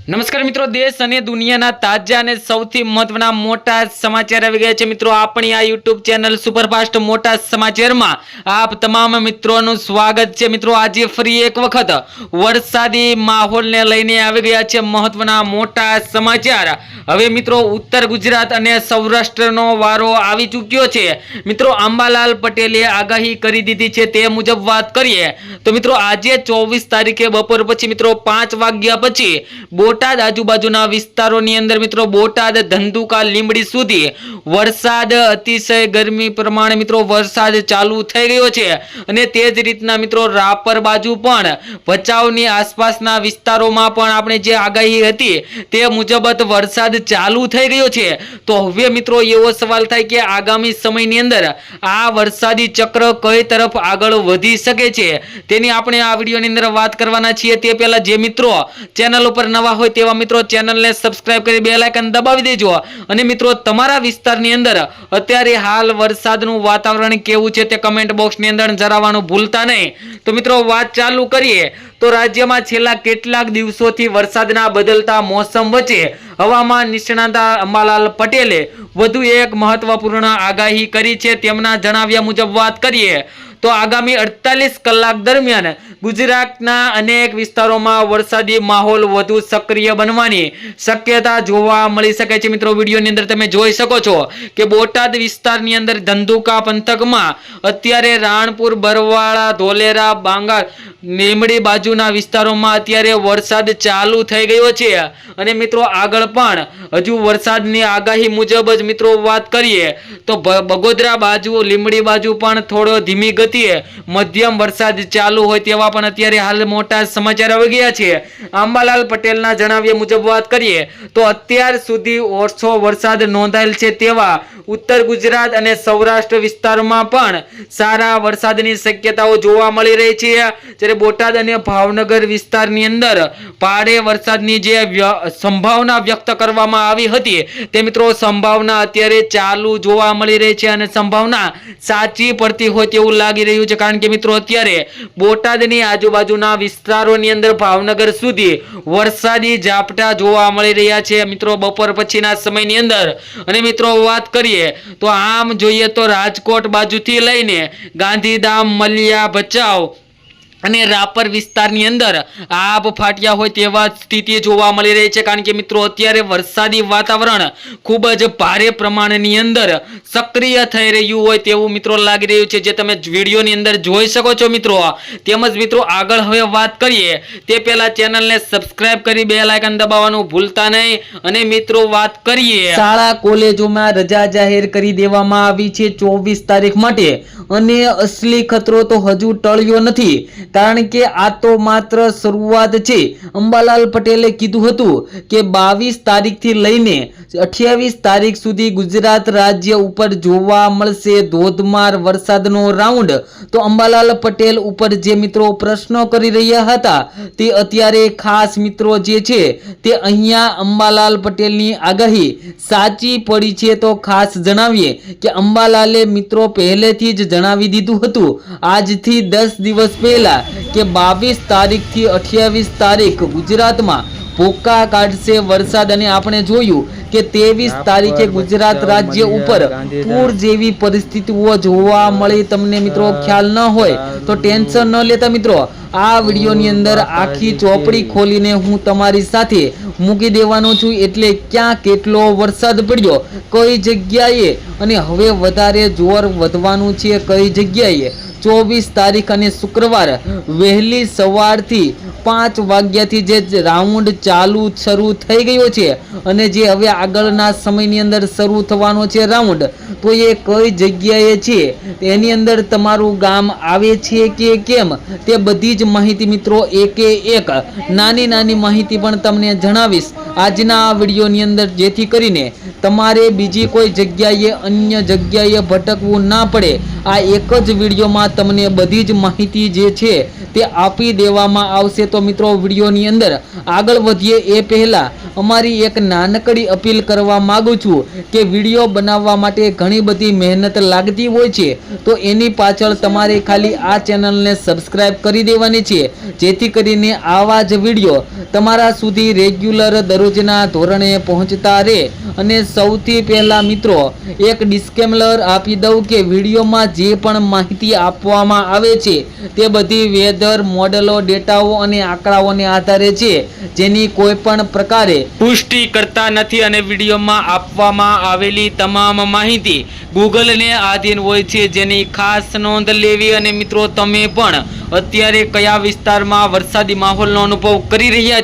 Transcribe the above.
નમસ્કાર મિત્રો, દેશ અને દુનિયાના તાજા અને સૌથી મહત્વના મોટા સમાચાર આવી ગયા છે મિત્રો આપણી આ YouTube ચેનલ સુપરફાસ્ટ મોટા સમાચારમાં આપ તમામ મિત્રોનું સ્વાગત છે મિત્રો। આજે ફરી એક વખત વરસાદી માહોલને લઈને આવી ગયા છે મહત્વના મોટા સમાચાર। હવે મિત્રો ઉત્તર ગુજરાત અને સૌરાષ્ટ્રનો વારો આવી ચૂક્યો છે મિત્રો। અંબાલાલ પટેલે આગાહી કરી દીધી છે તે મુજબ વાત કરીએ તો મિત્રો આજે 24 તારીખે બપોર પછી મિત્રો 5 વાગ્યા પછી બોટાદ આજુબાજુના વિસ્તારોની અંદર મિત્રો બોટાદ ધંધુકા લીંબડી સુધી વરસાદ અતિશય ગરમી પ્રમાણે મિત્રો વરસાદ ચાલુ થઈ ગયો છે અને તે જ રીતના મિત્રો રાપર બાજુ પણ ભચાઉની આસપાસના વિસ્તારોમાં પણ આપણે જે આગાહી હતી તે મુજબ વરસાદ ચાલુ થઈ ગયો છે। તો હવે મિત્રો એવો સવાલ થાય કે આગામી સમયની અંદર આ વરસાદી ચક્ર કઈ તરફ આગળ વધી શકે છે તેની આપણે આ વિડીયોની અંદર વાત કરવાના છીએ। તે પહેલા જે મિત્રો ચેનલ ઉપર નવા હોય તેવા મિત્રો ચેનલને સબસ્ક્રાઇબ કરી બેલ આઇકન દબાવી દેજો અને મિત્રો તમારા વિસ્તારની અંદર અત્યારે હાલ વરસાદનું વાતાવરણ કેવું છે તે કમેન્ટ બોક્સની અંદર જણાવવાનું ભૂલતા નહીં। તો મિત્રો વાત ચાલુ કરીએ તો રાજ્યમાં છેલ્લા કેટલાક દિવસોથી વરસાદના બદલતા મોસમ વચ્ચે હવામાન નિષ્ણાત અંબાલાલ પટેલે વધુ એક મહત્વપૂર્ણ આગાહી કરી છે। તેમના જણાવ્યા મુજબ વાત કરીએ તો આગામી 48 કલાક દરમિયાન ગુજરાતના અનેક વિસ્તારોમાં વરસાદી માહોલ વધુ સક્રિય બનવાની શક્યતા જોવા મળી શકે છે મિત્રો। વિડીયોની અંદર તમે જોઈ શકો છો કે બોટાદ વિસ્તારની અંદર ધંધુકા પંથકમાં અત્યારે રાણપુર બરવાળા ધોલેરા બાંગા લીંબડી બાજુના વિસ્તારોમાં અત્યારે વરસાદ ચાલુ થઈ ગયો છે અને મિત્રો આગળ પણ હજુ વરસાદની આગાહી મુજબ જ મિત્રો વાત કરીએ તો બગોદરા બાજુ લીંબડી બાજુ પણ થોડો ધીમી ગતિએ મધ્યમ વરસાદ ચાલુ હોય તેવા પણ અત્યારે હાલ મોટા સમાચાર આવી ગયા છે। અંબાલાલ પટેલના જણાવ્યા મુજબ વાત કરીએ તો અત્યાર સુધી ઓછો વરસાદ નોંધાયેલ છે તેવા ઉત્તર ગુજરાત અને સૌરાષ્ટ્ર વિસ્તારમાં પણ સારા વરસાદની શક્યતાઓ જોવા મળી રહી છે। જ્યારે બોટાદ અને ભાવનગર વિસ્તારની અંદર ભારે વરસાદની જે સંભાવના વ્યક્ત કરવામાં આવી હતી તે મિત્રો સંભાવના અત્યારે ચાલુ જોવા મળી રહી છે અને સંભાવના સાચી પડતી હોય તેવું લાગી રહ્યું છે। કારણ કે મિત્રો અત્યારે બોટાદની આજુબાજુના વિસ્તારોની અંદર ભાવનગર સુધી વરસાદી ઝાપટા જોવા મળી રહ્યા છે મિત્રો બપોર પછીના સમયની અંદર। અને મિત્રો વાત કરીએ તો આમ જોઈએ તો રાજકોટ બાજુથી લઈને ગાંધીધામ મલિયા ભચાઉ અને રાપર વિસ્તારની અંદર આબ ફાટ્યા હોય તેવા સ્થિતિ જોવા મળી રહી છે। કારણ કે મિત્રો અત્યારે વરસાદી વાતાવરણ ખૂબ જ ભારે પ્રમાણની અંદર સક્રિય થઈ રહ્યું હોય તેવું મિત્રો લાગી રહ્યું છે જે તમે વિડીયોની અંદર જોઈ શકો છો મિત્રો। તેમજ મિત્રો આગળ હવે વાત કરીએ તે પહેલા ચેનલને સબસ્ક્રાઇબ કરી બેલ આઇકન દબાવવાનું ભૂલતા નહીં। અને મિત્રો વાત કરીએ શાળા કોલેજોમાં રજા જાહેર કરી દેવામાં આવી છે 24 તારીખ માટે અને અસલી ખતરો તો હજુ ટળ્યો નથી કારણ કે આ તો માત્ર શરૂઆત છે। અંબાલાલ પટેલે કીધું હતું કે 22 તારીખથી લઈને 28 તારીખ સુધી ગુજરાત રાજ્ય ઉપર જોવા મળશે ધોધમાર વરસાદનો રાઉન્ડ। તો અંબાલાલ પટેલ ઉપર જે મિત્રો પ્રશ્નો કરી રહ્યા હતા તે અત્યારે ખાસ મિત્રો જે છે તે અહીંયા અંબાલાલ પટેલની આગાહી સાચી પડી છે। તો ખાસ જણાવીએ કે અંબાલાલે મિત્રો પહેલેથી જ જણાવી દીધું હતું આજથી 10 દિવસ પહેલા કે 22 તારીખથી 28 તારીખ ગુજરાતમાં ભૂકા કાઢશે વરસાદ અને આપણે જોયું કે 23 તારીખે ગુજરાત રાજ્ય ઉપર પૂર જેવી પરિસ્થિતિઓ જોવા મળી। તમને મિત્રો ખ્યાલ ન હોય તો ટેન્શન ન લેતા મિત્રો આ વિડીયોની અંદર આખી ચોપડી ખોલીને હું તમારી સાથે મૂકી દેવાનો છું એટલે ક્યાં કેટલો વરસાદ પડ્યો કઈ જગ્યાએ અને હવે વધારે જોર વધવાનું છે કઈ જગ્યાએ। 24 તારીખ અને શુક્રવાર વહેલી સવારથી 5 વાગ્યાથી જે રાઉન્ડ ચાલુ શરૂ થઈ ગયો છે અને જે હવે આગળના સમયની અંદર શરૂ થવાનો છે રાઉન્ડ તો એ કઈ જગ્યાએ છે એની અંદર તમારું ગામ આવે છે કે કેમ તે બધી જ માહિતી મિત્રો એકે એક નાની નાની માહિતી પણ તમને જણાવીશ આજના આ વિડીયોની અંદર જેથી કરીને તમારે બીજી કોઈ જગ્યાએ અન્ય જગ્યાએ ભટકવું ના પડે। આ એક જ વિડીયોમાં વિડીયોમાં તમને બધી જ માહિતી જે છે તે આપી દેવામાં આવશે। તો મિત્રો વિડીયોની અંદર આગળ વધીએ એ પહેલા અમારી એક નાનકડી અપીલ કરવા માંગુ છું કે વિડીયો બનાવવા માટે ઘણી બધી મહેનત લાગતી હોય છે, તો એની પાછળ તમારે ખાલી આ ચેનલને સબસ્ક્રાઇબ કરી દેવાની છે, જેથી કરીને આવા જ વિડીયો તમારા સુધી રેગ્યુલર દરરોજના ધોરણે પહોંચતા રહે। અને સૌથી પહેલા મિત્રો એક ડિસ્ક્લેમર આપી દઉં કે વિડીયોમાં જે પણ માહિતી આપવામાં આવે છે તે બધી વેધર મોડેલો, ડેટાઓ અને આંકડાઓને આધારે છે, જેની કોઈ પણ પ્રકારે પુષ્ટિ કરતા નથી અને વિડીયોમાં આપવામાં આવેલી તમામ માહિતી ગૂગલને આધીન હોય છે, જેની ખાસ નોંધ લેવી। અને મિત્રો તમે પણ અત્યારે કયા વિસ્તારમાં વરસાદી માહોલનો અનુભવ કરી રહ્યા